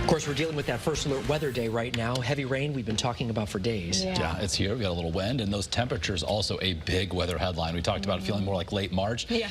course, we're dealing with that first alert weather day right now. Heavy rain we've been talking about for days. Yeah, it's here. We got a little wind, and those temperatures also a big weather headline. We talked about it feeling more like late March. Yeah.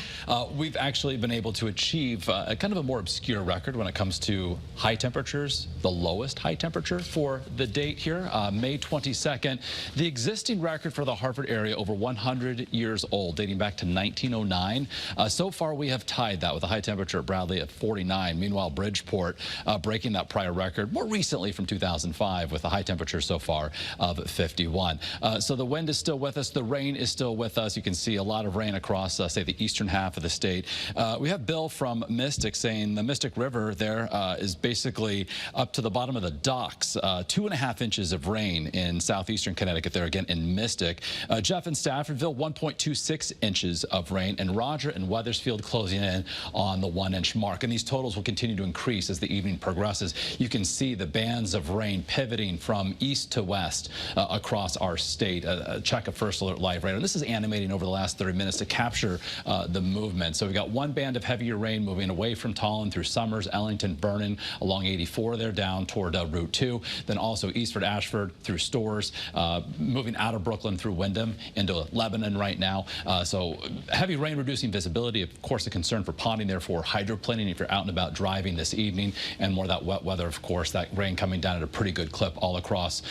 We've actually been able to achieve a kind of a more obscure record when it comes to high temperatures. The lowest high temperature for the date here, May 22nd. The existing record for the Hartford area over 100 years old, dating back to 1909. So far, we have tied that with a high temperature at Bradley at 49. Meanwhile, Bridgeport breaking that prior record more recently from 2005 with a high temperature so far of 51. So the wind is still with us. The rain is still with us. You can see a lot of rain across, say, the eastern half of the state. We have Bill from Mystic saying the Mystic River there is basically up to the bottom of the docks. 2.5 inches of rain in southeastern Connecticut there again in Mystic. Jeff in Staffordville, 1.26 inches of rain, and Roger in Wethersfield closing in on the 1-inch mark. And these totals will continue to increase as the evening progresses. You can see the bands of rain pivoting from east to west across our state. Check a First Alert Live radar. This is animating over the last 30 minutes to capture the movement. So we've got one band of heavier rain moving away from Tolland through Summers, Ellington, Vernon, along 84 there down toward Route 2. Then also Eastford, Ashford through Stores, moving out of Brooklyn through Wyndham into Lebanon right now. So heavy rain reducing visibility, of course, a concern for ponding, therefore hydroplaning if you're out and about driving this evening, and more of that wet weather, of course, that rain coming down at a pretty good clip all across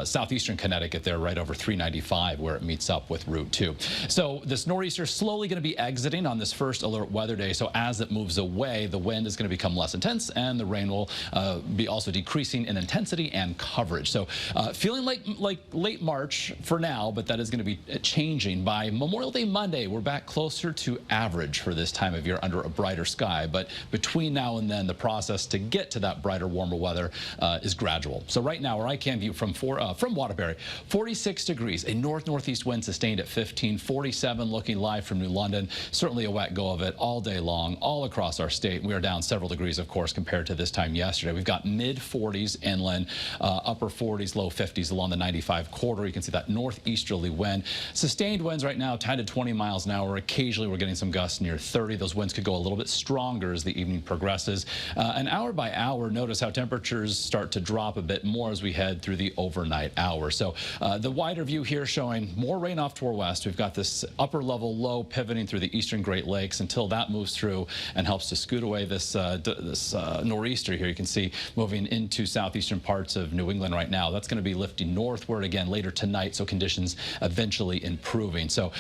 southeastern Connecticut there, right over 395 where it meets up with Route 2. So this nor'easter slowly going to be exiting on this first alert weather day. So as it moves away, the wind is going to become less intense and the rain will be also decreasing in intensity and coverage. So feeling like late March for now, but that is going to be changing by Memorial Day Monday. We're back closer to average for this time of year under a brighter sky. But between now and then, the process to get to that brighter, warmer weather is gradual. So right now, where I can view from Waterbury, 46 degrees, a north-northeast wind sustained at 15, 47 looking live from New London. Certainly a wet go of it all day long, all across our state. We are down several degrees, of course, compared to this time yesterday. We've got mid-40s inland, upper 40s, low 50s along the 95 corridor. You can see that northeasterly wind. Sustained winds right now, 10 to 20 miles an hour. Occasionally, we're getting some gusts near 30. Those winds could go a little bit stronger as the evening progresses. And hour by hour, notice how temperatures start to drop a bit more as we head through the overnight hours. So the wider view here showing more rain off to our west. We've got this upper level low pivoting through the eastern Great Lakes until that moves through and helps to scoot away this nor'easter here. You can see moving into southeastern parts of New England right now. That's going to be lifting northward again later tonight, so conditions eventually improving. So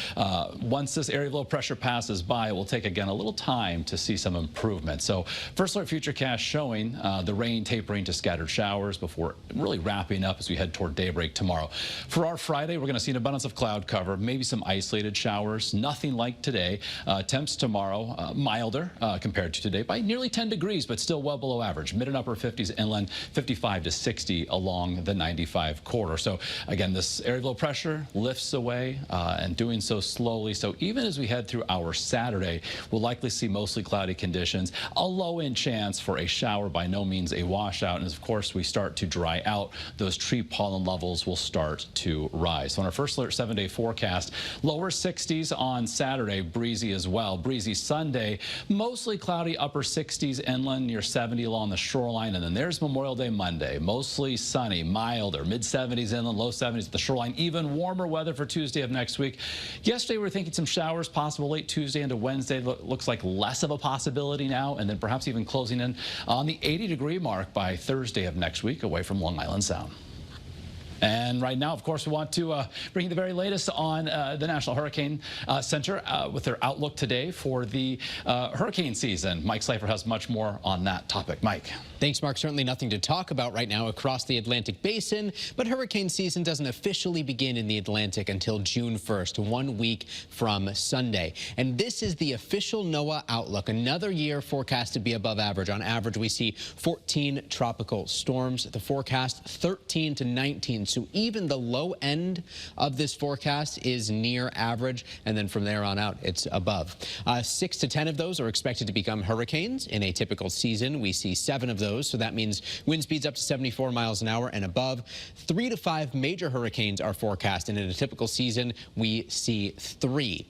once this area of low pressure passes by, it will take again a little time to see some improvement. So First Alert Futurecast showing the rain tapering to scattered showers before really wrapping up as we head toward daybreak tomorrow. For our Friday, we're going to see an abundance of cloud cover, maybe some isolated showers, nothing like today. Temps tomorrow milder compared to today by nearly 10 degrees, but still well below average. Mid and upper 50s inland, 55 to 60 along the 95 corridor. So again, this area of low pressure lifts away and doing so slowly. So even as we head through our Saturday, we'll likely see mostly cloudy conditions, a low-end chance for a shower, by no means a washout. And as, of course, we start to dry out, those tree pollen levels will start to rise. So on our First Alert 7-day forecast, lower 60s on Saturday, breezy as well. Breezy Sunday, mostly cloudy, upper 60s inland, near 70 along the shoreline. And then there's Memorial Day Monday, mostly sunny, milder, mid-70s inland, low 70s at the shoreline. Even warmer weather for Tuesday of next week. Yesterday, we were thinking some showers possible late Tuesday into Wednesday. Looks like less of a possibility now, and then perhaps even closing in on the 80-degree mark by Thursday of next week away from Long Island Sound. And right now, of course, we want to bring you the very latest on the National Hurricane Center with their outlook today for the hurricane season. Mike Slifer has much more on that topic. Mike. Thanks, Mark. Certainly nothing to talk about right now across the Atlantic Basin, but hurricane season doesn't officially begin in the Atlantic until June 1st, 1 week from Sunday. And this is the official NOAA outlook. Another year forecast to be above average. On average, we see 14 tropical storms. The forecast, 13 to 19 So even the low end of this forecast is near average, and then from there on out, it's above. 6 to 10 of those are expected to become hurricanes. In a typical season, we see 7 of those, so that means wind speeds up to 74 miles an hour and above. 3 to 5 major hurricanes are forecast, and in a typical season, we see 3.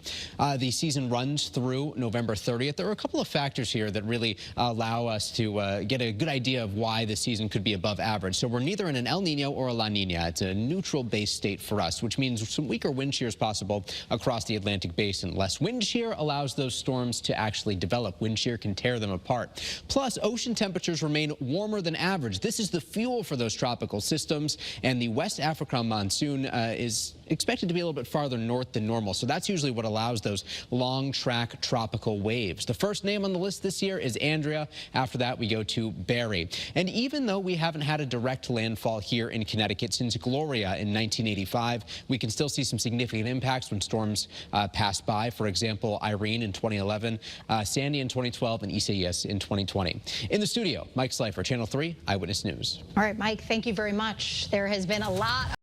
The season runs through November 30th. There are a couple of factors here that really allow us to get a good idea of why the season could be above average. So we're neither in an El Nino or a La Nina. It's a neutral base state for us, which means some weaker wind shear is possible across the Atlantic basin. Less wind shear allows those storms to actually develop. Wind shear can tear them apart. Plus, ocean temperatures remain warmer than average. This is the fuel for those tropical systems, and the West Africa monsoon is expected to be a little bit farther north than normal. So that's usually what allows those long track tropical waves. The first name on the list this year is Andrea. After that, we go to Barry. And even though we haven't had a direct landfall here in Connecticut since Gloria in 1985, we can still see some significant impacts when storms pass by. For example, Irene in 2011, Sandy in 2012, and Isaias in 2020. In the studio, Mike Slifer, Channel 3 Eyewitness News. All right, Mike, thank you very much. There has been a lot